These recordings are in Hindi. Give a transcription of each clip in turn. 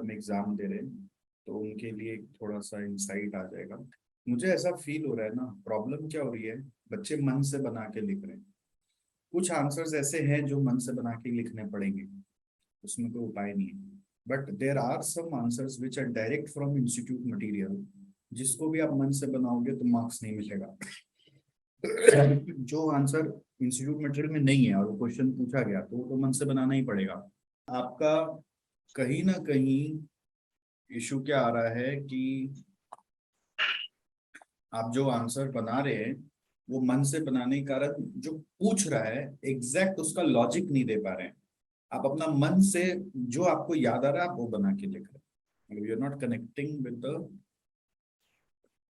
में एग्जाम दे रहे हैं तो उनके लिए थोड़ा सा इंसाइट आ जाएगा। मुझे ऐसा फील हो रहा है ना, प्रॉब्लम क्या हो रही है, बच्चे मन से बना के लिख रहे हैं। कुछ आंसर्स ऐसे हैं जो मन से बना के लिखने पड़ेंगे, उसमें कोई उपाय नहीं है। But there are some answers which are direct from institute material, जिसको भी आप मन से बनाओगे तो मार्क्स नहीं मिलेगा। जो आंसर इंस्टीट्यूट मटेरियल में नहीं है और वो क्वेश्चन पूछा गया तो वो तो मन से बनाना ही पड़ेगा आपका। कहीं ना कहीं इशू क्या आ रहा है कि आप जो आंसर बना रहे हैं वो मन से बनाने के कारण जो पूछ रहा है एग्जैक्ट उसका लॉजिक नहीं दे पा रहे हैं। आप अपना मन से जो आपको याद आ रहा है आप वो बना के लिख रहे हैं, you are not connecting with the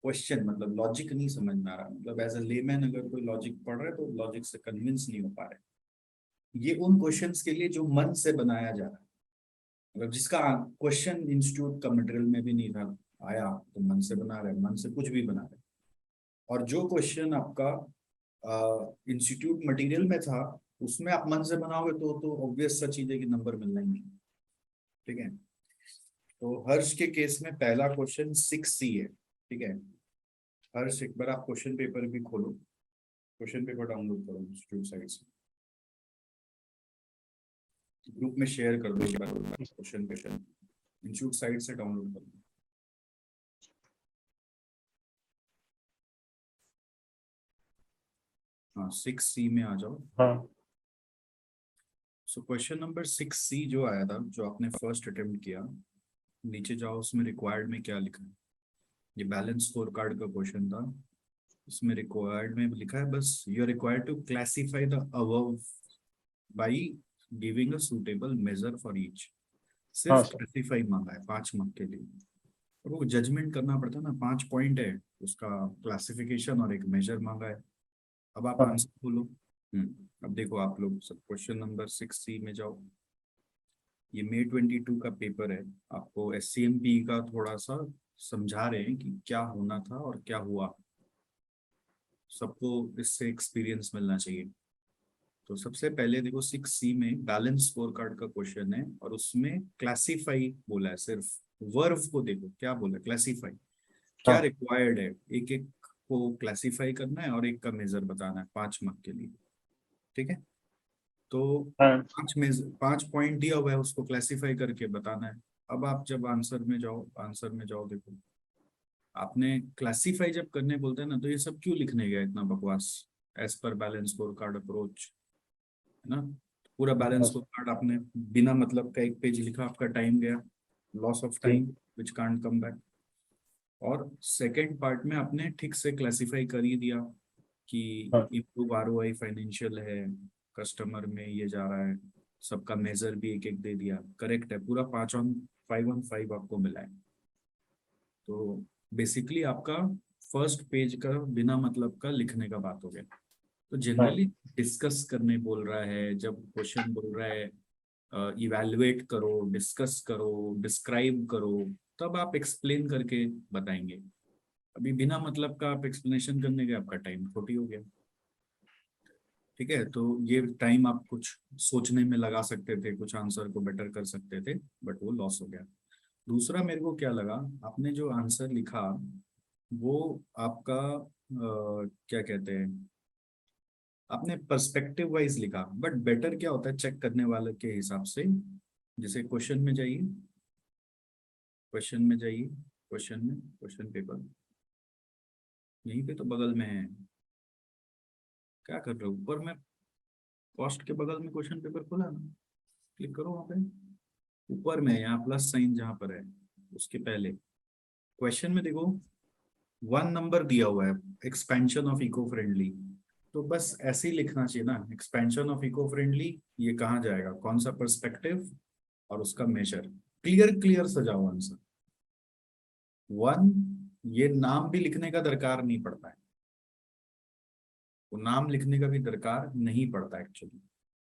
question. मतलब लॉजिक नहीं समझ में आ रहा, मतलब एज अ लेमैन अगर कोई लॉजिक पढ़ रहा है तो लॉजिक से कन्विंस नहीं हो पा रहे। ये उन क्वेश्चंस के लिए जो मन से बनाया जा रहा है, मतलब जिसका क्वेश्चन इंस्टीट्यूट का मटेरियल में भी नहीं था, आया तो मन से बना रहे, मन से कुछ भी बना रहे। और जो क्वेश्चन आपका इंस्टीट्यूट मटेरियल में था उसमें आप मन से बनाओगे तो ऑब्वियस सा चीज है कि नंबर मिलना ही नहीं। ठीक है, तो हर्ष के केस में पहला क्वेश्चन 6C है। ठीक है, हर्ष एक बार आप क्वेश्चन पेपर भी खोलो, क्वेश्चन पेपर डाउनलोड करो इंस्टीट्यूट साइट से, ग्रुप में शेयर कर दो क्वेश्चन पेपर इंस्टीट्यूट साइट से डाउनलोड कर दो। हाँ 6C में आ जाओ। हाँ सो क्वेश्चन नंबर 6C जो आया था, जो आपने फर्स्ट अटेम्प्ट किया, नीचे जाओ, उसमें रिक्वायर्ड में क्या लिखा है। ये बैलेंस स्कोर कार्ड का क्वेश्चन था। इसमें रिक्वायर्ड में लिखा है बस, you are required to classify the above by giving a suitable measure for each. हाँ सिर्फ सर। क्लासिफाई मांगा है 5 मार्क के लिए। और वो जजमेंट करना पड़ता है ना, 5 पॉइंट है, उसका क्लासिफिकेशन और एक मेजर मांगा है। अब आप हाँ आंसर बोलो। अब देखो आप लोग सब क्वेश्चन नंबर 6C में जाओ। ये May 22 का पेपर है। आपको SCMP का थोड़ा सा समझा रहे हैं कि क्या होना था और क्या हुआ। सबको इससे एक्सपीरियंस मिलना चाहिए। तो सबसे पहले देखो 6C में बैलेंस स्कोर कार्ड का क्वेश्चन है और उसमें क्लासिफाई बोला है। सिर्फ वर्ब को देखो क्या बोला, क्लासिफाई। क्या हाँ रिक्वायर्ड है, एक एक को क्लासिफाई करना है और एक का मेजर बताना है 5 मार्क के लिए। ठीक है, तो हाँ 5 पॉइंट दिया हुआ है, उसको क्लासिफाई करके बताना है। अब आप जब आंसर में जाओ, आंसर में जाओ, देखो आपने क्लासिफाई जब करने बोलते हैं ना, तो ये सब क्यों लिखने गया इतना बकवास। As per balance score card approach, है ना। पूरा बैलेंस हाँ स्कोर कार्ड आपने बिना मतलब का एक पेज लिखा, आपका टाइम गया, लॉस ऑफ जी। Time which can't come back. और सेकेंड पार्ट में आपने ठीक से क्लासिफाई कर ही दिया कि हाँ इम्प्रूव ROI फाइनेंशियल है, कस्टमर में ये जा रहा है, सबका मेजर भी एक एक दे दिया, करेक्ट है, पूरा 5 on 5 आपको मिला है। तो बेसिकली आपका फर्स्ट पेज का बिना मतलब का लिखने का बात हो गया। तो हाँ जनरली डिस्कस करने बोल रहा है, जब क्वेश्चन बोल रहा है इवैल्यूएट करो, डिस्कस करो, डिस्क्राइब करो, तब आप एक्सप्लेन करके बताएंगे। अभी बिना मतलब का आप एक्सप्लेनेशन करने के आपका टाइम खोटी हो गया। ठीक है, तो ये टाइम आप कुछ सोचने में लगा सकते थे, कुछ आंसर को बेटर कर सकते थे, बट वो लॉस हो गया। दूसरा मेरे को क्या लगा, आपने जो आंसर लिखा वो आपका क्या कहते हैं, आपने पर्सपेक्टिव वाइज लिखा, बट बेटर क्या होता है चेक करने वाले के हिसाब से। जैसे क्वेश्चन में जाइए, क्वेश्चन में जाइए, क्वेश्चन में, क्वेश्चन पेपर यहीं पे तो बगल में है। क्या कर रहे हो, ऊपर में कॉस्ट के बगल में क्वेश्चन पेपर खोला ना, क्लिक करो वहां पे, ऊपर में यहाँ प्लस साइन जहाँ पर है उसके पहले क्वेश्चन में देखो, 1 नंबर दिया हुआ है, एक्सपेंशन ऑफ इको फ्रेंडली। तो बस ऐसे ही लिखना चाहिए ना, एक्सपेंशन ऑफ इको फ्रेंडली, ये कहाँ जाएगा, कौन सा पर्सपेक्टिव और उसका मेजर, क्लियर क्लियर सजाओ आंसर। 1, ये नाम भी लिखने का दरकार नहीं पड़ता है, वो नाम लिखने का भी दरकार नहीं पड़ता एक्चुअली।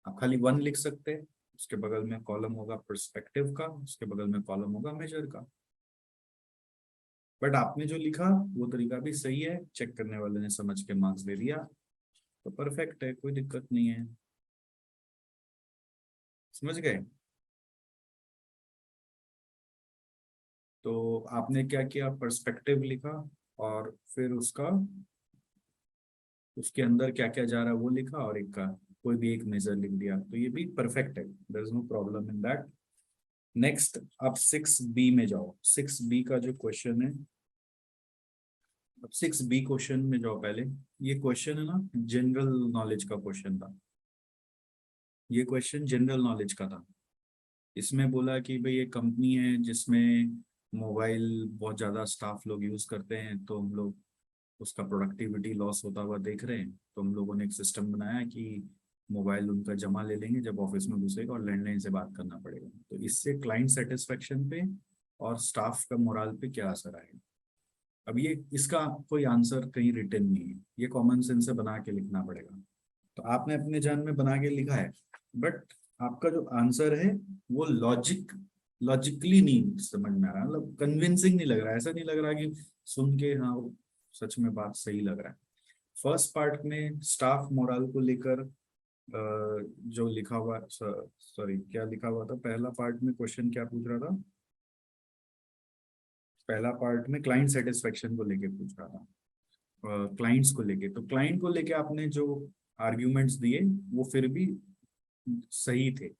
आप खाली 1 लिख सकते हैं, उसके बगल में कॉलम होगा पर्सपेक्टिव का, उसके बगल में कॉलम होगा मेजर का। बट आपने जो लिखा वो तरीका भी सही है, चेक करने वाले ने समझ के मार्क्स दे दिया, तो परफेक्ट है, कोई दिक्कत नहीं है। समझ गए। तो आपने क्या किया, पर्सपेक्टिव लिखा और फिर उसके अंदर क्या क्या जा रहा है वो लिखा, और एक का कोई भी एक मेजर लिख दिया, तो ये भी परफेक्ट है, there is no problem in that. Next आप 6B में जाओ। 6B का जो क्वेश्चन है, अब 6B क्वेश्चन में जाओ पहले। ये क्वेश्चन है ना, जनरल नॉलेज का क्वेश्चन था। ये क्वेश्चन जनरल नॉलेज का था। इसमें बोला कि भाई ये कंपनी है जिसमें मोबाइल बहुत ज़्यादा स्टाफ लोग यूज़ करते हैं, तो हम लोग उसका प्रोडक्टिविटी लॉस होता हुआ देख रहे हैं, तो हम लोगों ने एक सिस्टम बनाया कि मोबाइल उनका जमा ले लेंगे जब ऑफिस में घुसेगा, और लैंडलाइन से बात करना पड़ेगा। तो इससे क्लाइंट सेटिस्फेक्शन पे और स्टाफ का मोराल पे क्या असर आएगा। अब ये इसका कोई आंसर कहीं रिटन नहीं है, ये कॉमन सेंस से बना के लिखना पड़ेगा। तो आपने अपने जान में बना के लिखा है, बट आपका जो आंसर है वो लॉजिकली नहीं समझ में आ रहा, मतलब कन्विंसिंग नहीं लग रहा है। ऐसा नहीं लग रहा कि सुन के हाँ सच में बात सही लग रहा है। फर्स्ट पार्ट में स्टाफ मोरल को लेकर जो लिखा हुआ, सॉरी क्या लिखा हुआ था, पहला पार्ट में क्वेश्चन क्या पूछ रहा था, पहला पार्ट में क्लाइंट सेटिस्फेक्शन को लेके पूछ रहा था, क्लाइंट्स को लेके। तो क्लाइंट को लेके आपने जो आर्ग्यूमेंट्स दिए वो फिर भी सही थे।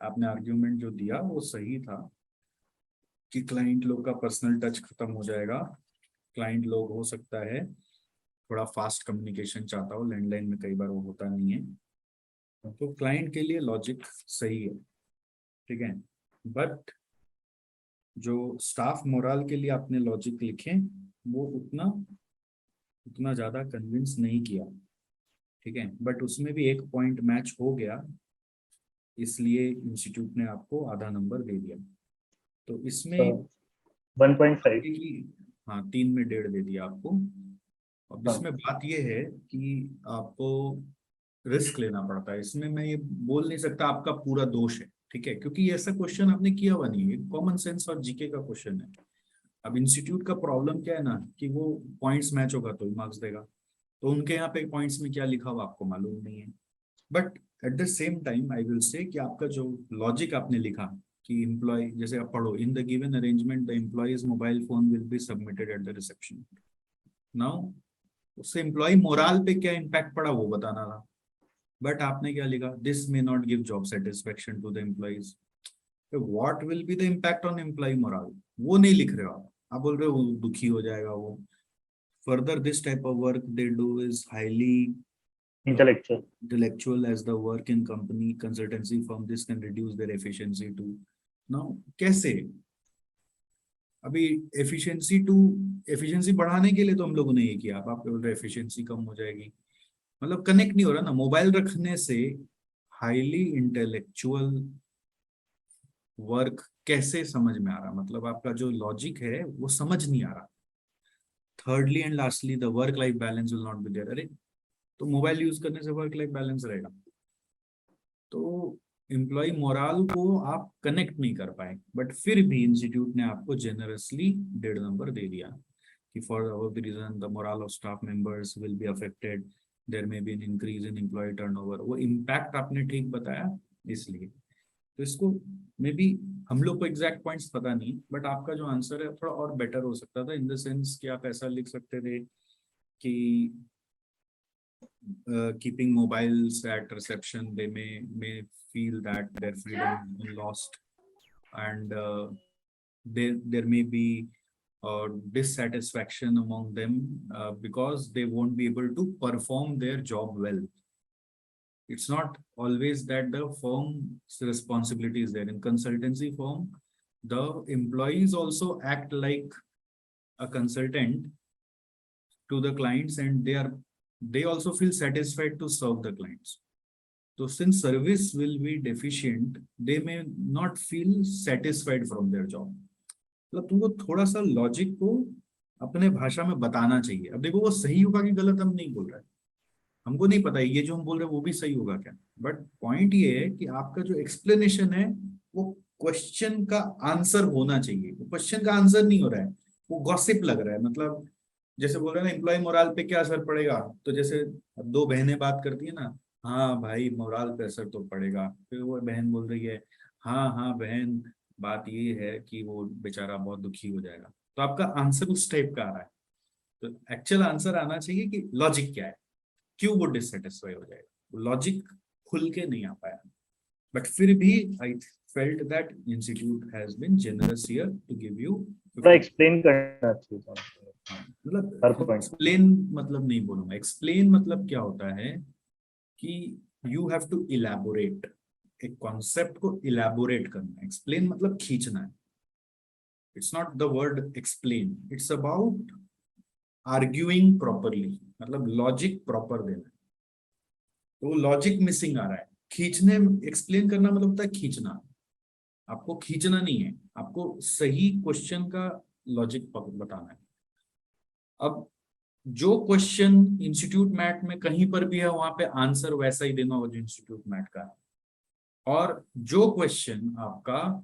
आपने आर्ग्यूमेंट जो दिया वो सही था कि क्लाइंट लोग का पर्सनल टच खत्म हो जाएगा, क्लाइंट लोग हो सकता है थोड़ा फास्ट कम्युनिकेशन चाहता हो, लैंडलाइन में कई बार वो होता नहीं है, तो क्लाइंट के लिए लॉजिक सही है, ठीक है। बट जो स्टाफ मोराल के लिए आपने लॉजिक लिखे वो उतना उतना ज्यादा कन्विंस नहीं किया, ठीक है। बट उसमें भी एक पॉइंट मैच हो गया, इसलिए इंस्टीट्यूट ने आपको आधा नंबर दे दिया। तो इसमें 1.5। हाँ 3 में 1.5 दे दिया आपको। अब हाँ। इसमें बात यह है कि आपको रिस्क लेना पड़ता है इसमें। मैं ये बोल नहीं सकता आपका पूरा दोष है, ठीक है, क्योंकि ऐसा क्वेश्चन आपने किया हुआ नहीं है, कॉमन सेंस और जीके का क्वेश्चन है। अब इंस्टीट्यूट का प्रॉब्लम क्या है ना, कि वो पॉइंट्स मैच होगा तो ही मार्क्स देगा, तो उनके यहाँ पे पॉइंट्स में क्या लिखा हुआ आपको मालूम नहीं है। But at the same time I will say कि आपका जो लॉजिक आपने लिखा कि एम्प्लॉय, जैसे आप पढ़ो, in the given arrangement the employees mobile phone will be submitted at the reception. Now उससे एम्प्लॉय मोराल पे क्या इम्पैक्ट पड़ा वो बताना था, बट आपने क्या लिखा, this may not give job satisfaction to the employees. What will be the impact on employee morale, वो नहीं लिख रहे हो आप बोल रहे हो वो दुखी हो जाएगा वो। Further this type of work they do is highly intellectual. intellectual as the work in company consultancy firm, this can reduce their efficiency too. Now कैसे, अभी एफिशिएंसी बढ़ाने के लिए तो हम लोगों ने ये किया, अब आप बोल रहे एफिशिएंसी कम हो जाएगी, मतलब कनेक्ट नहीं हो रहा ना। मोबाइल रखने से हाईली इंटेलेक्चुअल वर्क कैसे समझ में आ रहा, मतलब आपका जो लॉजिक है वो समझ नहीं आ रहा। Thirdly and lastly the work life balance will not be there. अरे तो मोबाइल यूज करने से वर्क लाइफ बैलेंस रहेगा, तो एम्प्लॉय मोराल को आप कनेक्ट नहीं कर पाए। बट फिर भी इंस्टीट्यूट ने आपको जेनरसली 1.5 नंबर दे दिया कि for the reason the morale of staff members will be affected, there may be an increase in employee turnover. वो इम्पैक्ट आपने ठीक बताया इसलिए। तो इसको मे बी हम लोग को एग्जैक्ट पॉइंट्स पता नहीं, बट आपका जो आंसर है थोड़ा और बेटर हो सकता था, इन द सेंस कि आप ऐसा लिख सकते थे कि keeping mobiles at reception, they may feel that their freedom has been lost, and there may be dissatisfaction among them because they won't be able to perform their job well. It's not always that the firm's responsibility is there. In consultancy firm, the employees also act like a consultant to the clients, and they also feel satisfied to serve the clients. So since service will be deficient, they may not feel satisfied from their job. मतलब तुमको थोड़ा सा लॉजिक को अपने भाषा में बताना चाहिए। अब देखो वो सही होगा कि गलत हम नहीं बोल रहे हैं, हमको नहीं पता ये जो हम बोल रहे हैं वो भी सही होगा क्या, बट पॉइंट ये है कि आपका जो एक्सप्लेनेशन है वो क्वेश्चन का आंसर होना चाहिए। वो क्वेश्चन का आंसर नहीं हो रहा है, वो गॉसिप लग रहा है। मतलब जैसे बोल रहे हैं ना एम्प्लॉय मोराल पे क्या असर पड़ेगा, तो जैसे दो बहनें बात करती है ना, हाँ भाई मोराल पे असर तो पड़ेगा, फिर वो बहन बोल रही है हाँ हाँ बहन बात ये है कि वो बेचारा बहुत दुखी हो जाएगा। तो आपका आंसर उस टाइप का आ रहा है, तो एक्चुअल आंसर आना चाहिए कि लॉजिक क्या है, क्यों वो डिससेटिस्फाई हो जाएगा। लॉजिक खुल के नहीं आ पाया, बट फिर भी I felt that institute has been generous here to give you थोड़ा 50। एक्सप्लेन करना चाहिए था मतलब हर पॉइंट। एक्सप्लेन मतलब नहीं बोलूंगा, एक्सप्लेन मतलब क्या होता है कि यू हैव टू इलैबोरेट, एक कॉन्सेप्ट को इलैबोरेट करना। एक्सप्लेन मतलब खींचना है। It's not the word explain, it's about arguing properly, मतलब लॉजिक प्रॉपर देना। तो लॉजिक मिसिंग आ रहा है। खींचने, एक्सप्लेन करना मतलब होता है खींचना। आपको खींचना नहीं है, आपको सही क्वेश्चन का लॉजिक बताना है। अब जो क्वेश्चन इंस्टीट्यूट मैट में कहीं पर भी है, वहां पे आंसर वैसा ही देना होगा जो इंस्टीट्यूट मैट का है। और जो क्वेश्चन आपका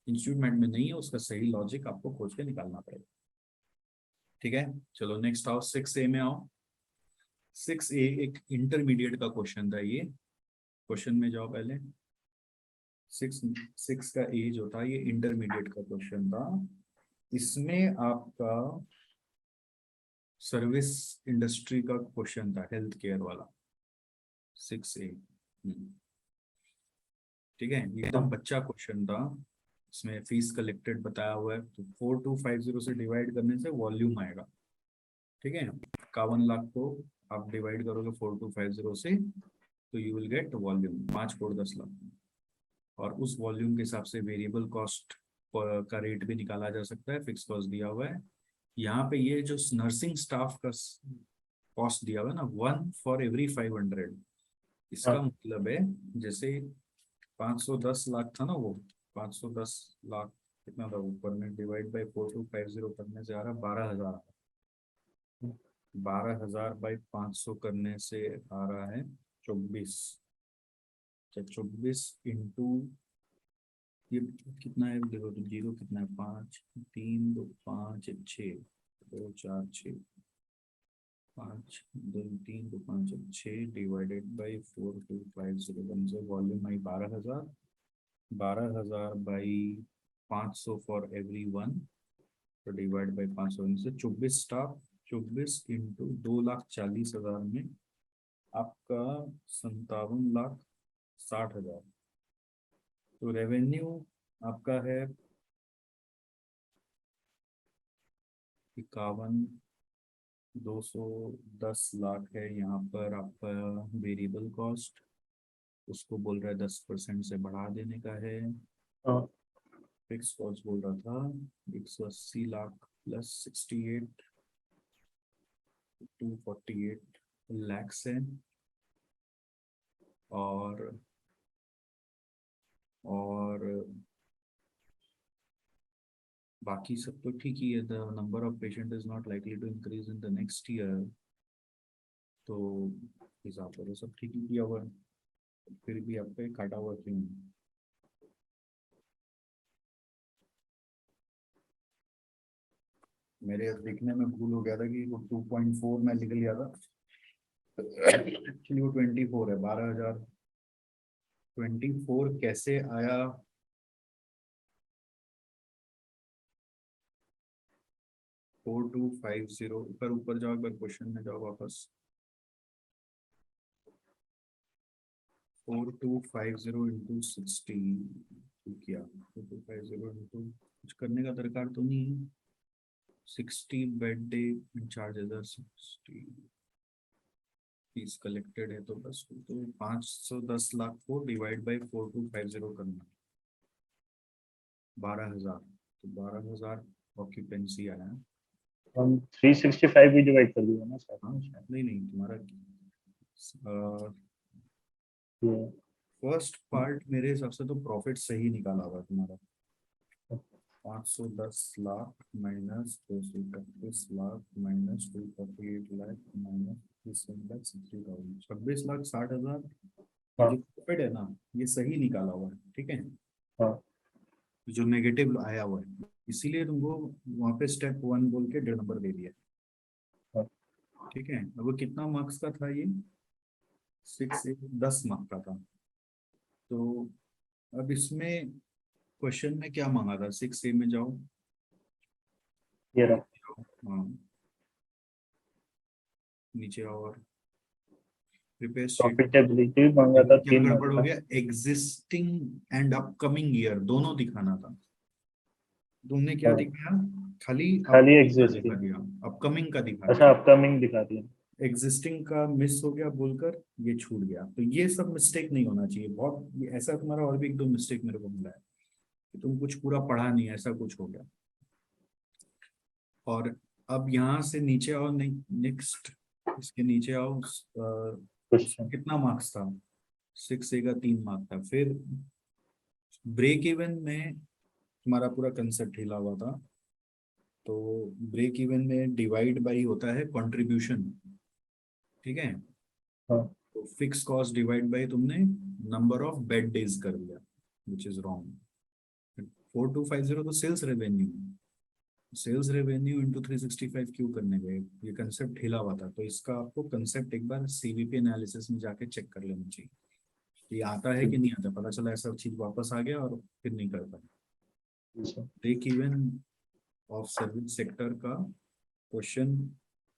इंस्टीट्यूट मैट में नहीं है, उसका सही लॉजिक आपको खोज के निकालना पड़ेगा। ठीक है, चलो नेक्स्ट आओ, 6A में आओ। 6A एक इंटरमीडिएट का क्वेश्चन था। ये क्वेश्चन में जाओ पहले। सिक्स सिक्स का ए जो था, ये इंटरमीडिएट का क्वेश्चन था। इसमें आपका सर्विस इंडस्ट्री का क्वेश्चन था, हेल्थ केयर वाला। 6A। ठीक है, एकदम बच्चा क्वेश्चन था। इसमें फीस कलेक्टेड बताया हुआ है, तो 4250 से डिवाइड करने से वॉल्यूम आएगा। ठीक है, 51 लाख को आप डिवाइड करोगे 4250 से, तो you will get volume 5 crore 10 lakh. और उस वॉल्यूम के हिसाब से वेरिएबल कॉस्ट का रेट भी निकाला जा सकता है, फिक्स कॉस्ट दिया हुआ है। यहाँ पे ये जो नर्सिंग स्टाफ का कॉस्ट दिया हुआ है ना, 1 for every 500, इसका हाँ मतलब है जैसे 510 लाख था ना वो, 510 लाख कितना था ऊपर में, डिवाइड बाई 4250 करने से आ रहा 12,000। 12,000/500 करने से आ रहा है 24। 24 इंटू ये कितना है देखो, तो जीरो कितना है, 5 3 2 5 1 6, 2 4 6, 5 2 3 2 5 1 6 डिवाइडेड बाई 4250 से वॉल्यूम आई 12,000। 12,000/500 फॉर एवरी 1, तो डिवाइड बाई 500 से 24 स्टाफ। 24 इंटू 2,40,000 में आपका 57,60,000। तो रेवेन्यू आपका है 51,210 लाख है। यहाँ पर आपका वेरिएबल कॉस्ट, उसको बोल रहा है 10% से बढ़ा देने का है। हाँ फिक्स कॉस्ट बोल रहा था 180 लाख प्लस 68, 248 लैक्स है। और और बाकी सब तो ठीक ही है। The number of patient is not likely to increase in the next year, तो हिसाब से तो सब ठीक ही किया हुआ है। फिर भी आपको ये काटा हुआ क्यों है? मेरे देखने में भूल हो गया था कि वो 2.4 में लिख लिया था, एक्चुअली वो 24 है। 12,000 24 कैसे आया? 4250 ऊपर जाओ, एक बार क्वेश्चन में जाओ वापस। 4250 इंटू 60 किया, 4250 इंटू कुछ करने का दरकार तो नहीं है। 60 bed day charges are 60, fees collected है, तो बस तो 510 लाख को डिवाइड बाई 4250 करना, 12,000। तो 12,000 ऑक्यूपेंसी आया है। हम 365 भी डिवाइड कर दिया ना सर। हाँ, नहीं नहीं, तुम्हारा ये फर्स्ट पार्ट मेरे हिसाब से तो प्रॉफिट सही निकाला हुआ है तुम्हारा। 510 lakh minus 231 lakh minus 248 lakh minus 60,000, 26,60,000। ये हाँ जो प्रॉफिट है ना, ये सही निकाला हुआ है। ठीक है, हाँ जो नेगेटिव आया हुआ है, इसीलिए तुमको वहां पे स्टेप 1 बोल के 1.5 नंबर दे दिया। हाँ ठीक है, अब वो कितना मार्क्स का था ये? 10 मार्क्स का था। तो अब इसमें क्वेश्चन में क्या मांगा था, 6A में जाओ। ये रहा। हाँ, नीचे आओ और प्रिपेयर शीट। प्रॉफिटेबिलिटी मांगा देखो था क्या 3 गड़बड़ मंथ हो का। गया, एग्जिस्टिंग एंड अपकमिंग ईयर दोनों दिखाना था। तुमने क्या हाँ, दिखाया, खाली खाली अपकमिंग का दिखा एग्जिस्टिंग। दिया, अपकमिंग का दिखा अच्छा, दिया। अपकमिंग दिखा दिया। एग्जिस्टिंग का मिस हो गया बोलकर ये छूट गया, तो ये सब मिस्टेक नहीं होना चाहिए। बहुत ऐसा तुम्हारा और भी एक दो मिस्टेक मेरे को मिला है कि तुम कुछ पूरा पढ़ा नहीं, ऐसा कुछ हो गया। और अब यहाँ से नीचे आओ, नेक्स्ट इसके नीचे आओ। क्वेश्चन। कितना मार्क्स था, 6A का 3 मार्क था। फिर ब्रेक इवन में तुम्हारा पूरा कंसेप्ट हिला हुआ था। तो ब्रेक इवन में डिवाइड बाई होता है कंट्रीब्यूशन, ठीक है। हाँ। तो फिक्स कॉस्ट डिवाइड बाई तुमने नंबर ऑफ बेड डेज कर दिया, विच इज रॉन्ग। 4250 तो sales revenue, sales revenue into 365 क्यों करने गए, ये कंसेप्ट हिला हुआ था। तो इसका आपको कंसेप्ट एक बार सीवीपी एनालिसिस में जाके चेक कर लेना चाहिए, ये आता है कि नहीं आता। पता चला ऐसा चीज वापस आ गया और फिर नहीं कर पाए। अच्छा। Break even of service sector का क्वेश्चन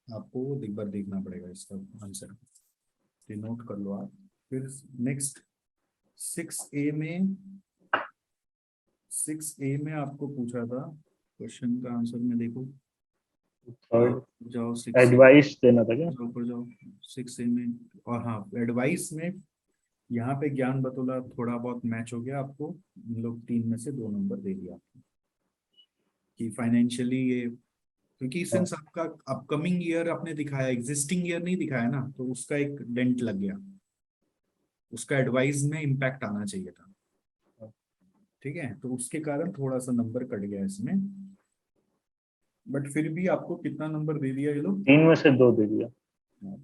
आपको एक बार देखना पड़ेगा, इसका आंसर ये नोट कर लो आप। फिर नेक्स्ट 6A में, 6A में आपको पूछा था क्वेश्चन का आंसर में देखो। थर्ड जाओ 6A, एडवाइस देना था क्या? ऊपर जाओ 6A में। और हाँ, एडवाइस में यहाँ पे ज्ञान बतौला थोड़ा बहुत मैच हो गया आपको, इन लोग 3 में से 2 नंबर दे दिया आपको कि फाइनेंशियली ये, क्योंकि हाँ। सिंस आपका अपकमिंग ईयर आपने दिखाया, एग्जिस्टिंग ईयर नहीं दिखाया ना, तो उसका एक डेंट लग गया, उसका एडवाइस में इम्पैक्ट आना चाहिए था, हाँ। ठीक है। तो उसके कारण थोड़ा सा नंबर कट गया इसमें, बट फिर भी आपको कितना नंबर दे दिया ये लोग। 3 में से 2 दे दिया।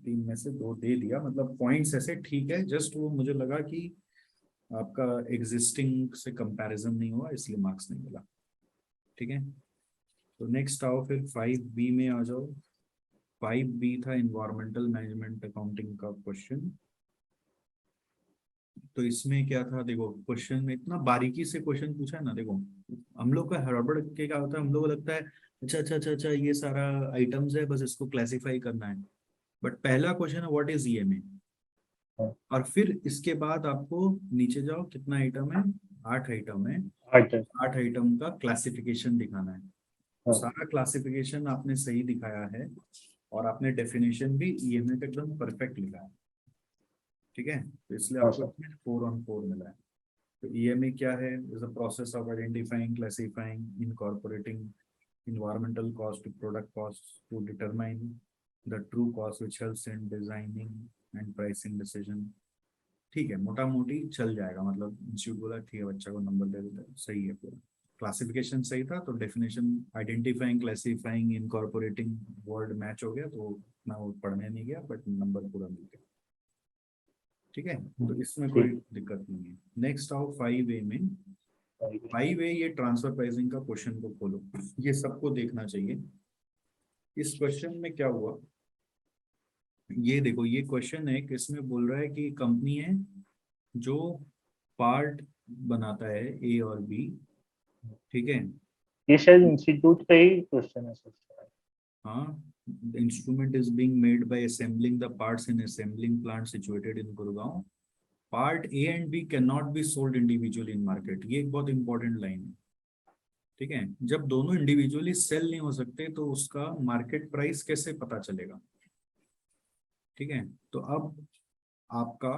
3 में से 2 दे दिया, मतलब पॉइंट्स ऐसे ठीक है, जस्ट वो मुझे लगा कि आपका एग्जिस्टिंग से कंपैरिजन नहीं हुआ इसलिए मार्क्स नहीं मिला, ठीक है। तो नेक्स्ट आओ फिर 5B में आ जाओ। 5B था इन्वायरमेंटल मैनेजमेंट अकाउंटिंग का क्वेश्चन। तो इसमें क्या था देखो, क्वेश्चन में इतना बारीकी से क्वेश्चन पूछा है ना। देखो हम लोग का हड़बड़ के क्या होता है, हम लोग को लगता है अच्छा अच्छा अच्छा अच्छा ये सारा आइटम्स है, बस इसको क्लासिफाई करना है। बट पहला क्वेश्चन है व्हाट इज ईएमए, हाँ। और फिर इसके बाद आपको नीचे जाओ, कितना आइटम है, 8 आइटम है। 8 है। 8 आइटम का क्लासिफिकेशन दिखाना है। तो हाँ। सारा क्लासिफिकेशन आपने सही दिखाया है, और आपने डेफिनेशन भी ईएमए का एकदम परफेक्ट लिखा है, ठीक है। तो इसलिए हाँ आपको सर। 4 on 4 मिला है। तो ईएमए क्या है, is a process of identifying, classifying, incorporating environmental cost to product cost to determine the true cost which helps in designing and pricing decision। ठीक है, मोटा मोटी चल जाएगा, मतलब इंस्टीट्यूट बोला ठीक है बच्चा को नंबर दे देता है, सही है पूरा। क्लासिफिकेशन सही था, तो definition identifying, classifying, incorporating word match हो गया, तो ना वो पढ़ने नहीं गया, बट नंबर पूरा मिल गया, ठीक है। तो इसमें कोई ठीक। दिक्कत नहीं है। नेक्स्ट आओ 5A में। है। 5A ये ट्रांसफर प्राइसिंग का क्वेश्चन को खोलो, ये सबको देखना चाहिए। इस क्वेश्चन में क्या हुआ, ये देखो, ये क्वेश्चन है कि इसमें बोल रहा है कि कंपनी है जो पार्ट बनाता है ए और बी, ठीक है। ये शायद इंस्टीट्यूट का ही क्वेश्चन है सर। हाँ, the instrument is being made by assembling the parts in assembling plant situated in Gurgaon। Part A and B can not be sold individually in market, ये एक बहुत इंपॉर्टेंट लाइन है, ठीक है। जब दोनों इंडिविजुअली सेल नहीं हो सकते तो उसका मार्केट प्राइस कैसे पता चलेगा, ठीक है। तो आपका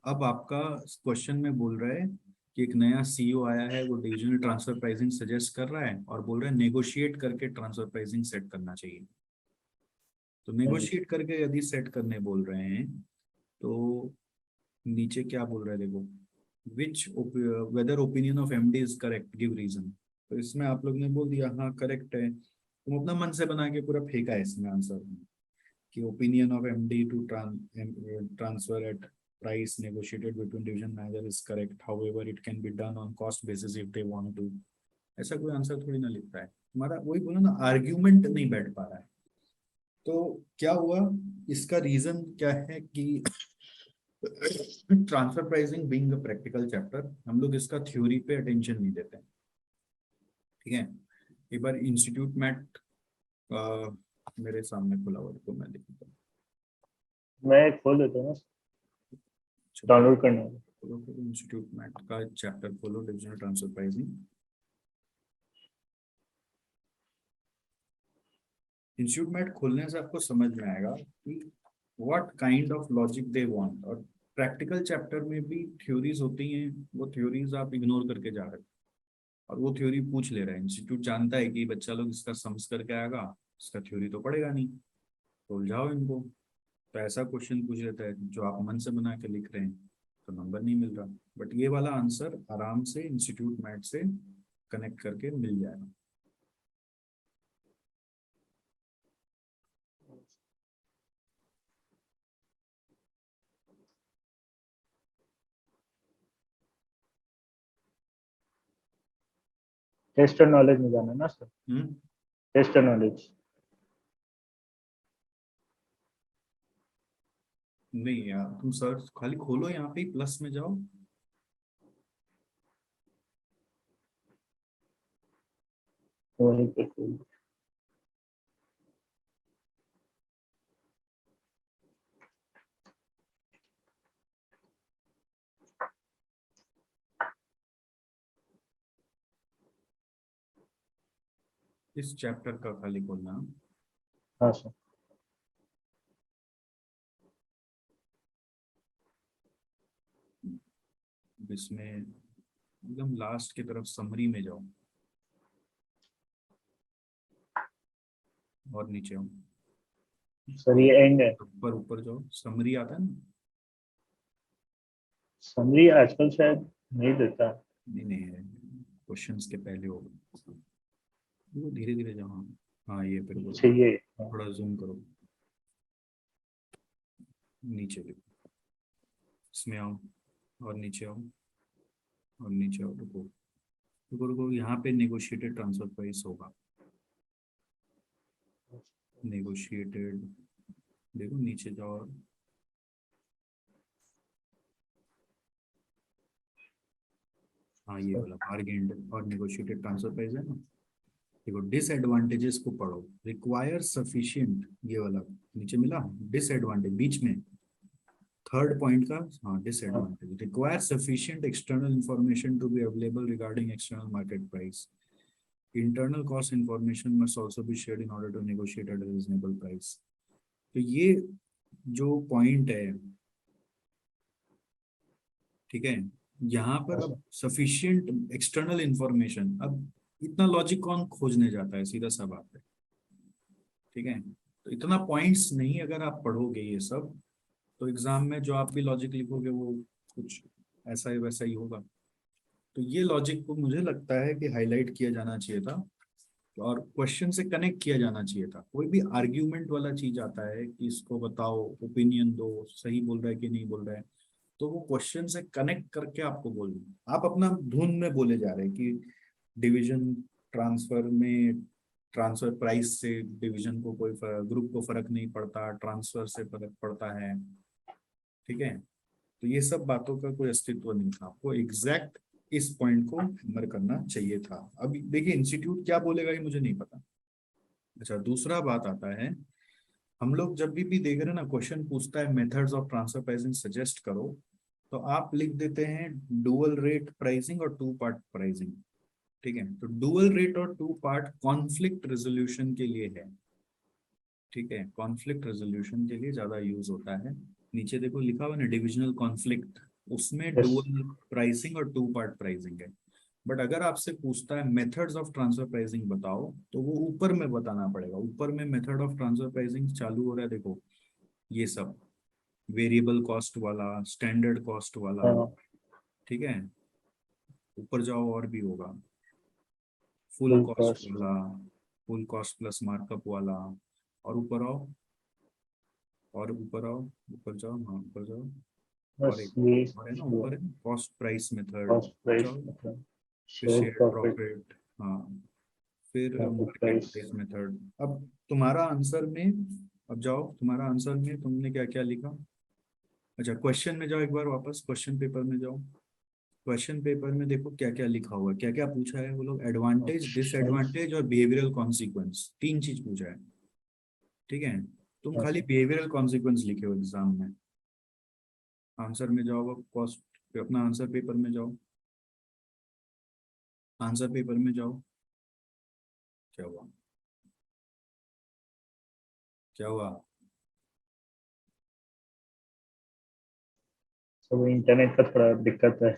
अब आपका क्वेश्चन में बोल रहा है कि एक नया सीईओ आया है, वो डिविजनल ट्रांसफर प्राइसिंग सजेस्ट कर रहा है और बोल रहा है नेगोशिएट करके ट्रांसफर प्राइसिंग सेट करना चाहिए। तो नेगोशिएट करके यदि सेट करने बोल रहे हैं, तो नीचे क्या बोल रहा है देखो, which whether opinion of MD is correct give reason. तो इसमें आप लोग ने बोल दिया हाँ करेक्ट है, तुम अपना मन से बना के पूरा फेंका है इसमें आंसर कि opinion of MD to transfer at price negotiated between division manager is correct, however it can be done on cost basis if they want to। ऐसा कोई आंसर थोड़ी ना लिखता है, हमारा वही बोला ना, आर्ग्यूमेंट नहीं बैठ पा रहा है। तो क्या हुआ, इसका रीजन क्या है कि transfer pricing being a practical chapter, हम लोग इसका थ्योरी पे अटेंशन नहीं देते हैं। ठीक है, एक बार इंस्टीट्यूट मैट मेरे सामने खुला हुआ है, तो मैं देखता हूँ। मैं खोल लेता हूँ, चलो डाउनलोड करना है। खोलो, फिर इंस्टीट्यूट मैट का चैप्टर खोलो, divisional transfer pricing. Institute mat खोलने से आपको समझ में आएगा कि what kind of logic they want. और प्रैक्टिकल चैप्टर में भी थ्योरीज होती हैं, वो थ्योरीज आप इग्नोर करके जा रहे हो और वो थ्योरी पूछ ले रहे हैं। इंस्टीट्यूट जानता है कि बच्चा लोग इसका सम्स करके आएगा, इसका थ्योरी तो पढ़ेगा नहीं, तो उलझाओ इनको। तो ऐसा क्वेश्चन पूछ लेता है जो आप मन से बना के लिख रहे हैं, तो नंबर नहीं मिल रहा। बट ये वाला आंसर आराम से इंस्टीट्यूट मैट से कनेक्ट करके मिल जाएगा। टेस्ट और नॉलेज में जाना है ना सर? हम्म। टेस्ट और नॉलेज। नहीं यार, तुम सर्च खाली खोलो, यहाँ पे प्लस में जाओ। वहीं पे खोल। इस चैप्टर का खाली खोलना। हाँ सर। इसमें एकदम लास्ट की तरफ समरी में जाओ और नीचे आओ। सर ये एंड है। ऊपर ऊपर जाओ, समरी आता है ना। समरी आजकल शायद नहीं देता। नहीं नहीं है, क्वेश्चंस के पहले होगा। वो धीरे धीरे जाओ। हाँ हाँ, ये फिर बोलो। चाहिए। हाँ। थोड़ा जूम करो, नीचे देखो, इसमें आओ और नीचे आओ और नीचे आओ। रुको रुको रुको, यहाँ पे नेगोशिएटेड ट्रांसफर प्राइस होगा। नेगोशिएटेड, देखो नीचे जाओ। हाँ ये वाला बार्गेन्ड और नेगोशिएटेड ट्रांसफर प्राइस है ना। देखो डिसएडवांटेजेस को पढ़ो। रिक्वायर सफिशिएंट, ये वाला नीचे मिला। डिसएडवांटेज बीच में, थर्ड पॉइंट का। हाँ, हाँ। Disadvantage require sufficient external information to be available regarding external market price. Internal cost information must also be shared in order to negotiate at reasonable price. तो ये जो पॉइंट है, ठीक है, यहाँ हाँ पर अब सर। सफिशिएंट एक्सटर्नल इंफॉर्मेशन, अब इतना लॉजिक कौन खोजने जाता है, सीधा सा बात है। ठीक है, तो इतना पॉइंट्स नहीं, अगर आप पढ़ोगे ये सब तो एग्जाम में जो आप भी लॉजिक लिखोगे वो कुछ ऐसा ही वैसा ही होगा। तो ये लॉजिक को मुझे लगता है कि हाईलाइट किया जाना चाहिए था और क्वेश्चन से कनेक्ट किया जाना चाहिए था। कोई भी आर्ग्यूमेंट वाला चीज आता है कि इसको बताओ, ओपिनियन दो, सही बोल रहा है कि नहीं बोल रहा है, तो वो क्वेश्चन से कनेक्ट करके आपको बोलना। आप अपना धुन में बोले जा रहे हैं कि डिवीजन ट्रांसफर में, ट्रांसफर प्राइस से डिवीजन को कोई ग्रुप को फर्क नहीं पड़ता, ट्रांसफर से फर्क पड़ता है। ठीक है, तो ये सब बातों का कोई अस्तित्व नहीं था। आपको एग्जैक्ट इस पॉइंट को कवर करना चाहिए था। अभी देखिए इंस्टीट्यूट क्या बोलेगा ये मुझे नहीं पता। अच्छा, दूसरा बात आता है, हम लोग जब भी देख रहे हैं ना, क्वेश्चन पूछता है methods of transfer pricing suggest करो, तो आप लिख देते हैं डुअल रेट प्राइसिंग और टू पार्ट प्राइसिंग। ठीक है, तो डुअल रेट और टू पार्ट कॉन्फ्लिक्ट रेजोल्यूशन के लिए है। ठीक है, कॉन्फ्लिक्ट रेजोल्यूशन के लिए ज्यादा यूज होता है। नीचे देखो लिखा हुआ ना डिविजनल कॉन्फ्लिक्ट, उसमें यस। डुअल प्राइसिंग और टू पार्ट प्राइसिंग है। बट अगर आपसे पूछता है मेथड्स ऑफ ट्रांसफर प्राइसिंग बताओ, तो वो ऊपर में बताना पड़ेगा। ऊपर में मेथड ऑफ ट्रांसफर प्राइसिंग चालू हो रहा है, देखो ये सब वेरिएबल कॉस्ट वाला, स्टैंडर्ड कॉस्ट वाला। हाँ। ठीक है, ऊपर जाओ और भी होगा, फुल फुल कॉस्ट कॉस्ट। वाला, फुल कॉस्ट प्लस मार्कअप वाला। और ऊपर आओ, और ऊपर आओ, ऊपर जाओ, हाँ ऊपर जाओ। और बस एक ये और है ना ऊपर, है cost price method. Cost price जाओ, मतलब फिर शेयर शेयर प्रॉफिट, प्रॉफिट। हाँ, फिर profit market price. Price method. अब तुम्हारा आंसर में, अब जाओ तुम्हारा आंसर में तुमने क्या क्या लिखा। अच्छा, क्वेश्चन में जाओ एक बार वापस, क्वेश्चन पेपर में जाओ। क्वेश्चन पेपर में देखो क्या क्या लिखा हुआ है, क्या क्या पूछा है वो लोग। Advantage, options. डिसएडवांटेज और बिहेवियरल कॉन्सिक्वेंस, तीन चीज पूछा है। ठीक है, तुम हाँ खाली सर। बिहेवियरल कॉन्सिक्वेंस लिखे हो एग्जाम में। आंसर में जाओ, अब कॉस्ट अपना आंसर पेपर में जाओ, आंसर पेपर में जाओ। क्या हुआ, क्या हुआ? सब इंटरनेट का थोड़ा दिक्कत है।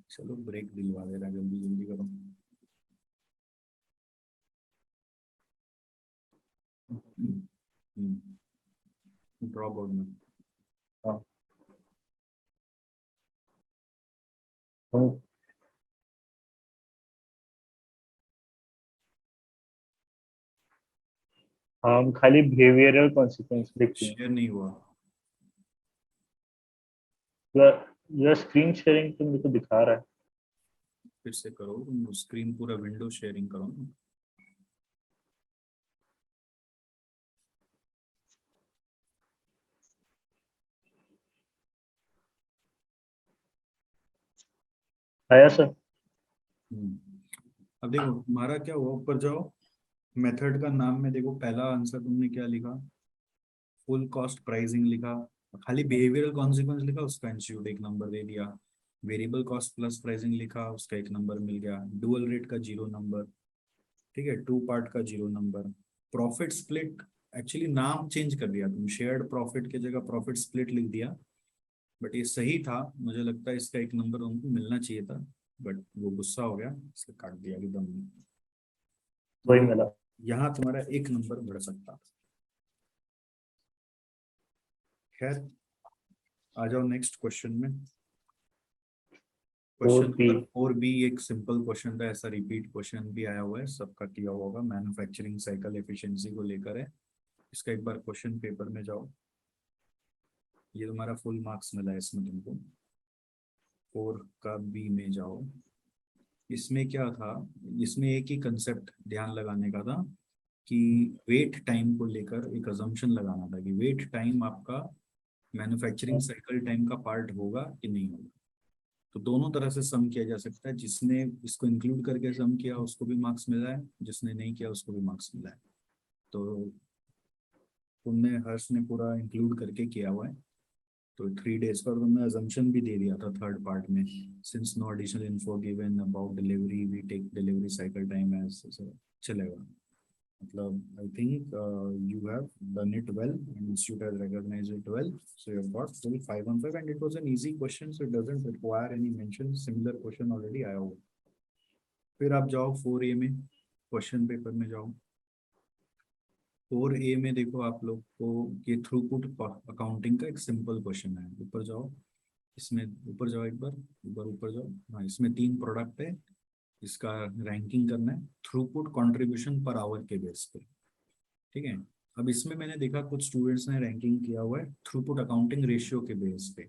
चलो ब्रेक दिलवा दे रहा, जल्दी जल्दी करो। ड्रॉप आउट में। हाँ। तो हम खाली बिहेवियरल कॉन्सिक्वेंस लिखते हैं। शेयर नहीं हुआ। यह स्क्रीन शेयरिंग तो मेरे को दिखा रहा है। फिर से करो, स्क्रीन पूरा विंडो शेयरिंग करो ना। आया सर। अब देखो तुम्हारा क्या हुआ, ऊपर जाओ, मेथड का नाम में देखो, पहला आंसर तुमने क्या लिखा, फुल कॉस्ट प्राइसिंग लिखा। खाली बिहेवियरल कॉन्सिक्वेंस लिखा, उसका इंस्टीट्यूट एक नंबर दे दिया। वेरिएबल कॉस्ट प्लस प्राइसिंग लिखा, उसका एक नंबर मिल गया। डुअल रेट का 0 नंबर। ठीक है, टू पार्ट का 0 नंबर। प्रॉफिट स्प्लिट, एक्चुअली नाम चेंज कर दिया तुम, शेयर्ड प्रॉफिट की जगह प्रॉफिट स्प्लिट लिख दिया। बट ये सही था, मुझे लगता है इसका एक नंबर उनको मिलना चाहिए था। बट वो गुस्सा हो गया, इसलिए काट दिया एकदम। वही तो मिला। यहाँ तुम्हारा एक नंबर बढ़ सकता। खैर, आ जाओ नेक्स्ट क्वेश्चन में। Four question B. Number 4B एक सिंपल क्वेश्चन था, ऐसा रिपीट क्वेश्चन भी आया हुआ है, सबका किया हुआ होगा, मैन्युफैक्चरिंग साइकिल एफिशिएंसी को लेकर है। इसका एक बार क्वेश्चन पेपर में जाओ। ये तुम्हारा फुल मार्क्स मिला है इसमें तुमको। 4 का B में जाओ। इसमें क्या था, इसमें एक ही कंसेप्ट ध्यान लगाने का था कि वेट टाइम को लेकर एक अजम्पशन लगाना था कि वेट टाइम आपका मैन्युफैक्चरिंग साइकिल टाइम का पार्ट होगा कि नहीं होगा। तो दोनों तरह से सम किया जा सकता है, जिसने इसको इंक्लूड करके सम किया उसको भी मार्क्स मिला है, जिसने नहीं किया उसको भी मार्क्स मिला है। तो तुमने, हर्ष ने पूरा इंक्लूड करके किया हुआ है। तो 3 days का तुमने अजम्पशन भी दे दिया था थर्ड पार्ट में, since no additional info given about delivery we take delivery cycle time as, चलेगा। मतलब I think you have done it well and institute has recognized it well, so you have got full 5 on 5 and it was an easy question, so it doesn't require any mention, similar question already आया हुआ। फिर आप जाओ 4A में, क्वेश्चन पेपर में जाओ। 4A में देखो आप लोग को ये थ्रूपुट अकाउंटिंग का एक सिंपल क्वेश्चन है, ऊपर जाओ। इसमें ऊपर जाओ एक बार, ऊपर ऊपर जाओ। हाँ, इसमें 3 प्रोडक्ट है, इसका रैंकिंग करना है थ्रूपुट कंट्रीब्यूशन पर आवर के बेस पे। ठीक है, अब इसमें मैंने देखा कुछ स्टूडेंट्स ने रैंकिंग किया हुआ है थ्रूपुट अकाउंटिंग रेशियो के बेस पे।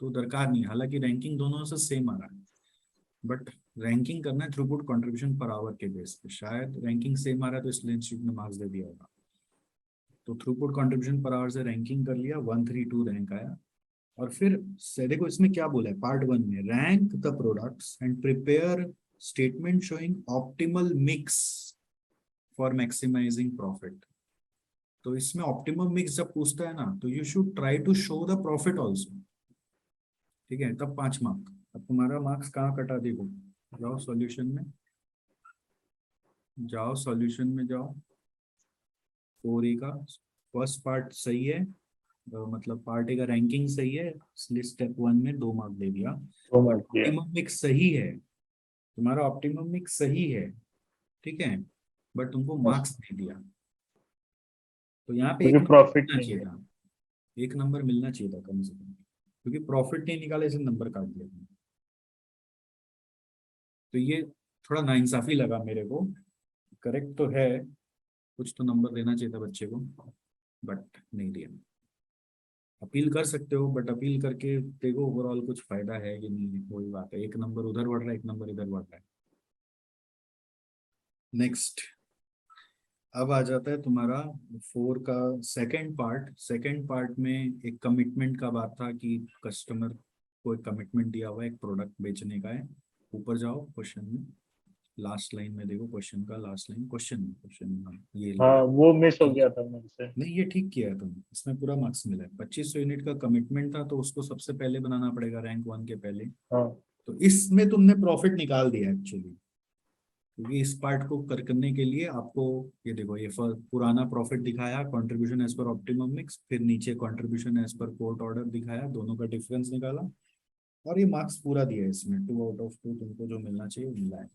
तो दरकार नहीं, हालांकि रैंकिंग दोनों से सेम आ रहा है, बट रैंकिंग करना है थ्रूपुट कंट्रीब्यूशन पर आवर के बेस पे। शायद रैंकिंग सेम आ रहा है तो इसलिए इंस्टीट्यूट ने मार्क्स दे दिया होगा। तो थ्रूपुट कंट्रीब्यूशन पर आवर से रैंकिंग कर लिया, 132 रैंक आया। और फिर से देखो इसमें क्या बोला है पार्ट 1 में, rank the products and prepare statement showing optimal mix for maximising profit. तो इसमें ऑप्टिमम मिक्स जब पूछता है ना, तो you should try to show the profit also. ठीक है, तब 5 मार्क। अब तुम्हारा मार्क्स कहाँ कटा देखो, जाओ सॉल्यूशन में, जाओ सॉल्यूशन में जाओ। 4A का फर्स्ट पार्ट सही है, मतलब पार्ट A का रैंकिंग सही है, इसलिए स्टेप 1 में 2 मार्क दे दिया। दो बट मार्क दिया। ऑप्टिमम मिक्स सही है, तुम्हारा ऑप्टिमम मिक्स सही है। ठीक है, बट तुमको बस मार्क्स नहीं दिया। तो यहाँ पे क्योंकि एक नंबर प्रॉफिट मिलना नहीं चाहिए है। था, एक नंबर मिलना चाहिए था कम से कम, क्योंकि प्रॉफिट नहीं निकाले इसे नंबर काट दिया। तो ये थोड़ा नाइंसाफी लगा मेरे को। करेक्ट तो है, कुछ तो नंबर देना चाहिए था बच्चे को, बट नहीं दिया। अपील कर सकते हो, बट अपील करके देखो ओवरऑल कुछ फायदा है कि नहीं, वही बात है, एक नंबर उधर बढ़ रहा है, एक नंबर इधर बढ़ रहा है। नेक्स्ट, अब आ जाता है तुम्हारा 4 का सेकंड पार्ट। सेकंड पार्ट में एक कमिटमेंट का बात था कि कस्टमर को एक कमिटमेंट दिया हुआ है, एक प्रोडक्ट बेचने का है। ऊपर जाओ क्वेश्चन में, लास्ट लाइन में देखो, क्वेश्चन का लास्ट लाइन, क्वेश्चन हाँ, ये लो। हाँ वो मिस हो गया था मेरे से। नहीं ये ठीक किया है तुमने, इसमें पूरा मार्क्स मिला है। 2500 यूनिट का कमिटमेंट था तो उसको सबसे पहले बनाना पड़ेगा, रैंक 1 के पहले। हाँ तो इसमें तुमने प्रॉफिट निकाल दिया एक्चुअली, क्योंकि इस पार्ट को करने के लिए आपको ये देखो, ये पुराना प्रॉफिट दिखाया, contribution as per optimum mix, फिर नीचे contribution as per court order दिखाया, दोनों का डिफरेंस निकाला, और ये मार्क्स पूरा दिया है इसमें। 2 आउट ऑफ 2 तुमको जो मिलना चाहिए वो मिला है।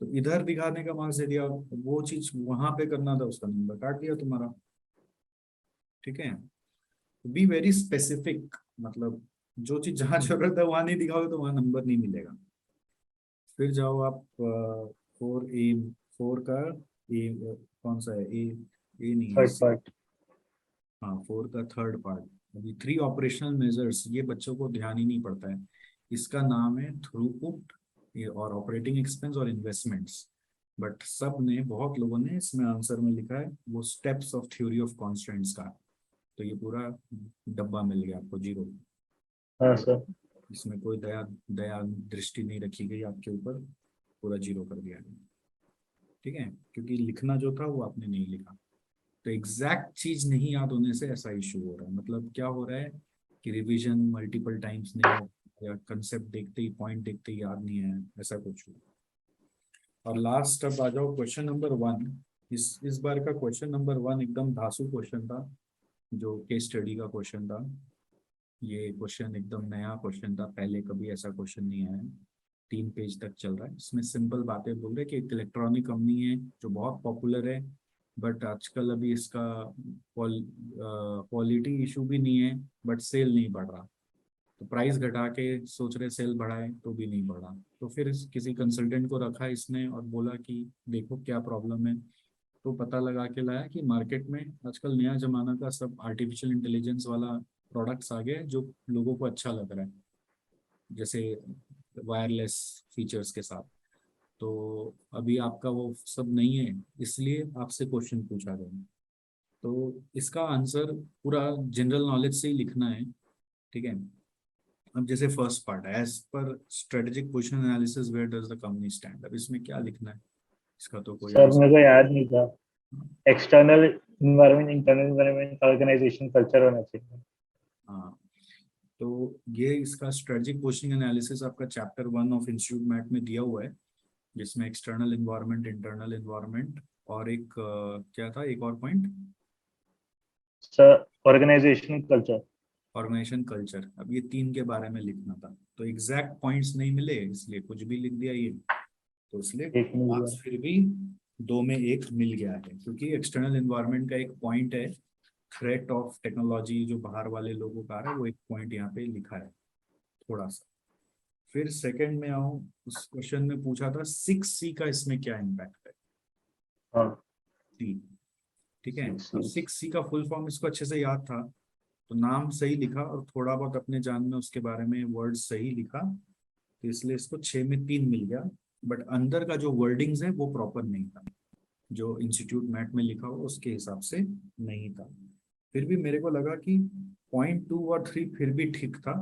तो इधर दिखाने का मार्क्स दे दिया, वो चीज वहां पे करना था, उसका नंबर काट दिया तुम्हारा। ठीक है, बी वेरी स्पेसिफिक, मतलब जो चीज जहां जरूरत है वहां नहीं दिखाओगे तो वहां नंबर नहीं मिलेगा। फिर जाओ आप 4 ए, 4 का ए, कौन सा है ए, ए नहीं है थर्ड सी। पार्ट। हाँ 4 का थर्ड पार्ट, अभी 3 ऑपरेशनल मेजर्स, ये बच्चों को ध्यान ही नहीं पड़ता है। इसका नाम है थ्रूपुट, और ऑपरेटिंग एक्सपेंस और इन्वेस्टमेंट्स। बट सब ने, बहुत लोगों ने इसमें आंसर में लिखा है वो steps of theory of constants का। तो ये पूरा डब्बा मिल गया आपको, जीरो। हाँ सर। इसमें कोई दया दया दृष्टि नहीं रखी गई आपके ऊपर, पूरा जीरो कर दिया गया। ठीक है, क्योंकि लिखना जो था वो आपने नहीं लिखा। तो एग्जैक्ट चीज नहीं याद होने से ऐसा इशू हो रहा है। मतलब क्या हो रहा है कि रिवीजन मल्टीपल टाइम्स नहीं हो, या कंसेप्ट देखते ही, पॉइंट देखते ही याद नहीं है, ऐसा कुछ हो। और लास्ट अब आ जाओ क्वेश्चन नंबर 1। इस बार का क्वेश्चन नंबर 1 एकदम धांसू क्वेश्चन था, जो केस स्टडी का क्वेश्चन था। ये क्वेश्चन एकदम नया क्वेश्चन था, पहले कभी ऐसा क्वेश्चन नहीं आया है। 3 पेज तक चल रहा है, इसमें सिंपल बातें बोल रहे हैं कि एक इलेक्ट्रॉनिक कंपनी है जो बहुत पॉपुलर है, बट आजकल अभी इसका क्वालिटी इशू भी नहीं है, बट सेल नहीं बढ़ रहा। तो प्राइस घटा के सोच रहे सेल बढ़ाए तो भी नहीं बढ़ा। तो फिर किसी कंसल्टेंट को रखा इसने और बोला कि देखो क्या प्रॉब्लम है। तो पता लगा के लाया कि मार्केट में आजकल नया जमाना का सब आर्टिफिशियल इंटेलिजेंस वाला प्रोडक्ट्स आ गए हैं, जो लोगों को अच्छा लग रहा है, जैसे वायरलेस फीचर्स के साथ। तो अभी आपका वो सब नहीं है, इसलिए आपसे क्वेश्चन पूछा गया। तो इसका आंसर पूरा जनरल नॉलेज से ही लिखना है। ठीक है, अब जैसे फर्स्ट पार्ट है, as per strategic position analysis where does the company stand. अब इसमें क्या लिखना है, इसका तो कोई सर आंसर। मेरे को याद नहीं था। External environment, internal environment, organisation culture होना चाहिए। हाँ, तो ये इसका स्ट्रेटेजिक पोजीशनिंग एनालिसिस आपका चैप्टर 1 ऑफ इंस्टीट्यूट मैथ में दिया हुआ है, जिसमें एक्सटर्नल इन्वायरमेंट, इंटरनल इन्वायरमेंट, और एक क्या था, एक और point, sir organisation culture. Organisation culture. अब ये 3 के बारे में लिखना था, तो एग्जैक्ट पॉइंट्स नहीं मिले इसलिए कुछ भी लिख दिया ये। तो इसलिए एक मिल गया। मार्क्स फिर भी 2 में 1 मिल गया है, क्योंकि एक्सटर्नल इन्वायरमेंट का एक पॉइंट है, थ्रेट ऑफ टेक्नोलॉजी जो बाहर वाले लोगों का आ रहा है, वो एक पॉइंट यहाँ पे लिखा है थोड़ा सा। फिर सेकंड में आऊँ, उस क्वेश्चन में पूछा था 6C का इसमें क्या इम्पैक्ट है। हाँ। सी, ठीक है। अब 6 6C का फुल फॉर्म इसको अच्छे से याद था, तो नाम सही लिखा और थोड़ा बहुत अपने जान में उसके बारे में वर्ड सही लिखा, तो इसलिए इसको 6 में 3 मिल गया। बट अंदर का जो वर्डिंग्स है वो प्रॉपर नहीं था, जो इंस्टीट्यूट मैट में लिखा हो उसके हिसाब से नहीं था। फिर भी मेरे को लगा कि .2 और 3 फिर भी ठीक था,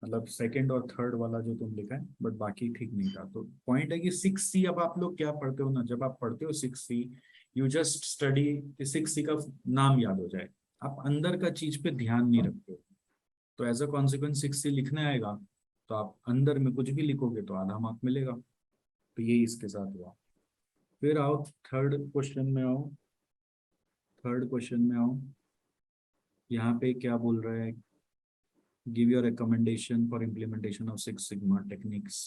मतलब सेकंड और थर्ड वाला जो तुम लिखा है, बट बाकी ठीक नहीं था। तो पॉइंट है कि 6C, अब आप लोग क्या पढ़ते हो ना, जब आप पढ़ते हो 6C, you just study 6C का नाम याद हो जाए, आप अंदर का चीज पे ध्यान नहीं रखते हो। तो एज अ कॉन्सिक्वेंस 6C लिखने आएगा तो आप अंदर में कुछ भी लिखोगे तो आधा मार्क मिलेगा। तो यही इसके साथ हुआ। फिर आओ थर्ड क्वेश्चन में आओ, थर्ड क्वेश्चन में आओ, यहाँ पे क्या बोल रहा है, give your recommendation for implementation of 6 sigma techniques.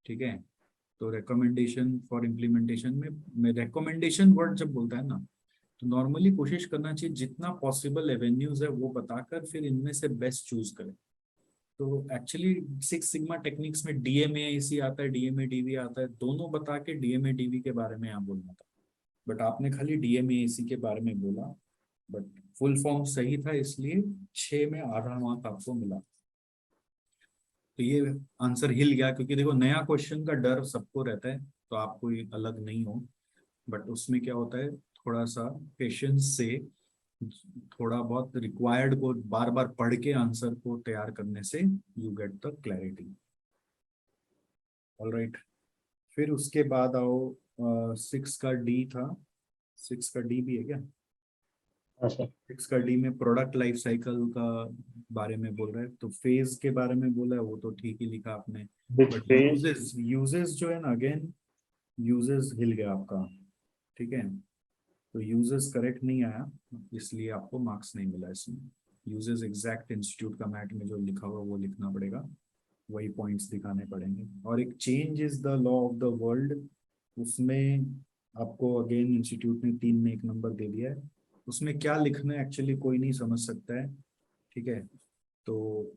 ठीक है, तो रिकमेंडेशन फॉर इम्प्लीमेंटेशन में रिकमेंडेशन वर्ड जब बोलता है ना, तो नॉर्मली कोशिश करना चाहिए जितना पॉसिबल एवेन्यूज है वो बताकर फिर इनमें से बेस्ट चूज करें। तो एक्चुअली 6 सिग्मा टेक्निक्स में DMAIC आता है, DMADV आता है, दोनों बता के DMADV के बारे में यहाँ बोलना था, बट आपने खाली DMAIC के बारे में बोला। बट फुल फॉर्म सही था, इसलिए 6 में आधा मार्क आपको मिला। तो ये आंसर हिल गया, क्योंकि देखो नया क्वेश्चन का डर सबको रहता है, तो आप कोई अलग नहीं हो। बट उसमें क्या होता है, थोड़ा सा पेशेंस से थोड़ा बहुत रिक्वायर्ड को बार बार पढ़ के आंसर को तैयार करने से you get the clarity. Alright, फिर उसके बाद आओ 6 का डी था, 6 का डी भी है क्या? हाँ सर। 6 का डी में प्रोडक्ट लाइफ साइकिल का बारे में बोल रहा है, तो फेज के बारे में बोला है, वो तो ठीक ही लिखा आपने। Which but phase? Uses, uses जो है ना, अगेन यूजेस हिल गया आपका, ठीक है, तो यूजेस करेक्ट नहीं आया, इसलिए आपको मार्क्स नहीं मिला इसमें। यूजेस एग्जैक्ट इंस्टीट्यूट का मैट में जो लिखा हुआ वो लिखना पड़ेगा, वही पॉइंट्स दिखाने पड़ेंगे। और एक change is the law of the world, उसमें आपको अगेन इंस्टीट्यूट ने 3 में 1 नंबर दे दिया है। उसमें क्या लिखना है एक्चुअली कोई नहीं समझ सकता है, ठीक है, तो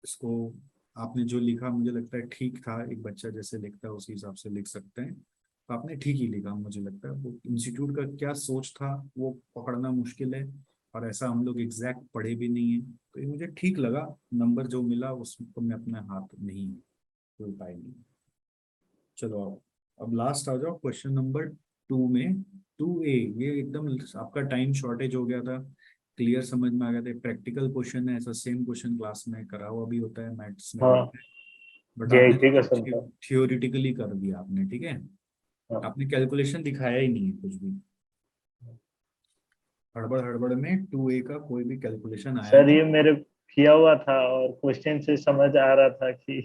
इसको आपने जो लिखा मुझे लगता है ठीक था, एक बच्चा जैसे लिखता है उसी हिसाब से लिख सकते हैं, तो आपने ठीक ही लिखा मुझे लगता है। वो इंस्टीट्यूट का क्या सोच था वो पकड़ना मुश्किल है, और ऐसा हम लोग एग्जैक्ट पढ़े भी नहीं है, तो ये मुझे ठीक लगा। नंबर जो मिला उसको मैं अपने हाथ नहीं कोई पाई नहीं। चलो अब लास्ट आ जाओ क्वेश्चन नंबर 2 में। 2A, ये एकदम आपका टाइम शॉर्टेज हो गया था, क्लियर समझ में आ गया था, प्रैक्टिकल क्वेश्चन है, ऐसा सेम क्वेश्चन क्लास में करा हुआ भी होता है, मैथ्स में भी हाँ, होता है, बट आपने JIT का सर था। थियोरिटिकली कर दिया आपने, ठीक है, हाँ। आपने कैलकुलेशन दिखाया ही नहीं है कुछ भी, हड़बड़ हड़बड़ में 2A का कोई भी कैलकुलेशन आया सर नहीं। ये मेरे किया हुआ था और क्वेश्चन से समझ आ रहा था कि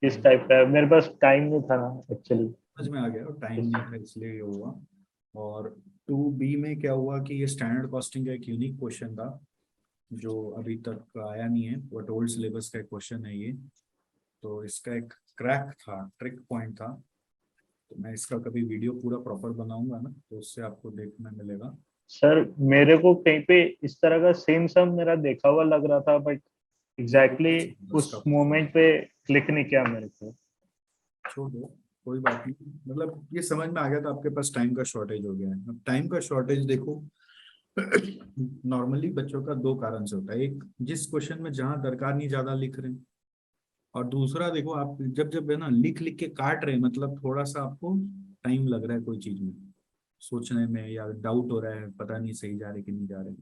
किस टाइप का है। मेरे पास टाइम नहीं था ना एक्चुअली। समझ में आ गया, और टाइम नहीं था इसलिए ये हुआ। और 2B में क्या हुआ कि ये स्टैंडर्ड कॉस्टिंग का एक यूनिक क्वेश्चन था जो अभी तक आया नहीं है, बट ओल्ड सिलेबस का एक क्वेश्चन है ये, तो इसका एक क्रैक था, ट्रिक पॉइंट था, तो मैं इसका कभी वीडियो पूरा प्रॉपर बनाऊंगा ना, तो उससे आपको देखने मिलेगा। सर मेरे को कहीं पे इस तरह का सेम सम मेरा देखा हुआ लग रहा था, बट वो एग्जैक्टली उसका उस मोमेंट पे क्लिक नहीं किया मेरे को। छोड़ दो, कोई बात नहीं, मतलब ये समझ में आ गया था आपके पास टाइम का शॉर्टेज हो गया है। अब टाइम का शॉर्टेज देखो नॉर्मली बच्चों का 2 कारण से होता है, एक जिस क्वेश्चन में जहां दरकार नहीं ज्यादा लिख रहे हैं, और दूसरा देखो आप जब जब है ना लिख लिख के काट रहे हैं, मतलब थोड़ा सा आपको टाइम लग रहा है कोई चीज में सोचने में, या डाउट हो रहा है पता नहीं सही जा रहे कि नहीं जा रहे,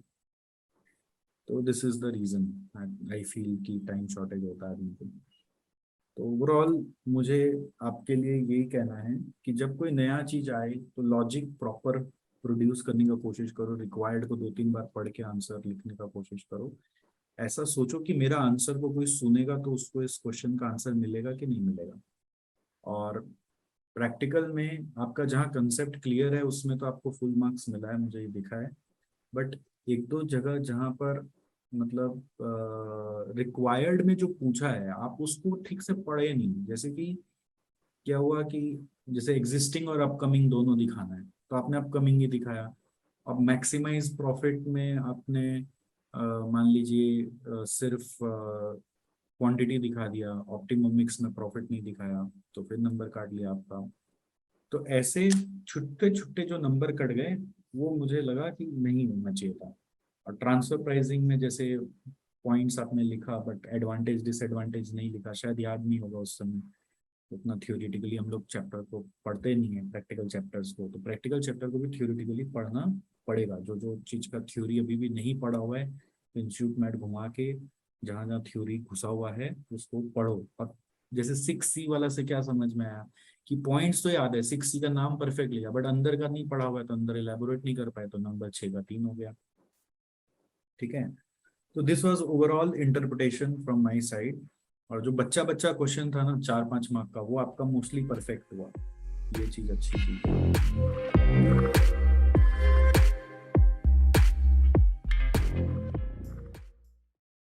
तो this is the reason I feel कि टाइम शॉर्टेज होता है आदमी को। तो ओवरऑल मुझे आपके लिए यही कहना है कि जब कोई नया चीज आए तो लॉजिक प्रॉपर प्रोड्यूस करने का कोशिश करो, रिक्वायर्ड को 2-3 बार पढ़ के आंसर लिखने का कोशिश करो। ऐसा सोचो कि मेरा आंसर को कोई सुनेगा तो उसको इस क्वेश्चन का आंसर मिलेगा कि नहीं मिलेगा। और प्रैक्टिकल में आपका जहाँ कंसेप्ट क्लियर है उसमें तो आपको फुल मार्क्स मिला है, मुझे ये दिखा है, बट 1-2 जगह जहाँ पर मतलब रिक्वायर्ड में जो पूछा है आप उसको ठीक से पढ़े नहीं, जैसे कि क्या हुआ कि जैसे एग्जिस्टिंग और अपकमिंग दोनों दिखाना है, तो आपने अपकमिंग ही दिखाया। अब मैक्सिमाइज प्रॉफिट में आपने मान लीजिए सिर्फ क्वांटिटी दिखा दिया, ऑप्टिमम मिक्स में प्रॉफिट नहीं दिखाया, तो फिर नंबर काट लिया आपका। तो ऐसे छुट्टे छुट्टे जो नंबर कट गए वो मुझे लगा कि नहीं होना चाहिए था। और ट्रांसफर प्राइसिंग में जैसे पॉइंट्स आपने लिखा बट एडवांटेज डिसएडवांटेज नहीं लिखा, शायद याद नहीं होगा उस समय, उतना थ्योरेटिकली हम लोग चैप्टर को पढ़ते नहीं है, प्रैक्टिकल चैप्टर्स को, तो प्रैक्टिकल चैप्टर को भी थ्योरेटिकली पढ़ना पड़ेगा। जो जो चीज़ का थ्योरी अभी भी नहीं पढ़ा हुआ है, तो इंस्टीट्यूट मैट घुमा के जहाँ जहाँ थ्योरी घुसा हुआ है उसको पढ़ो। और जैसे 6C वाला से क्या समझ में आया कि पॉइंट्स तो याद है, 6C का नाम परफेक्ट लिया, बट अंदर का नहीं पढ़ा हुआ है, तो अंदर इलेबोरेट नहीं कर पाए, तो नंबर 6 का 3 हो गया, ठीक है। तो this was overall interpretation from my side. और जो बच्चा बच्चा क्वेश्चन था ना 4-5 मार्क का, वो आपका मोस्टली परफेक्ट हुआ, ये चीज अच्छी थी।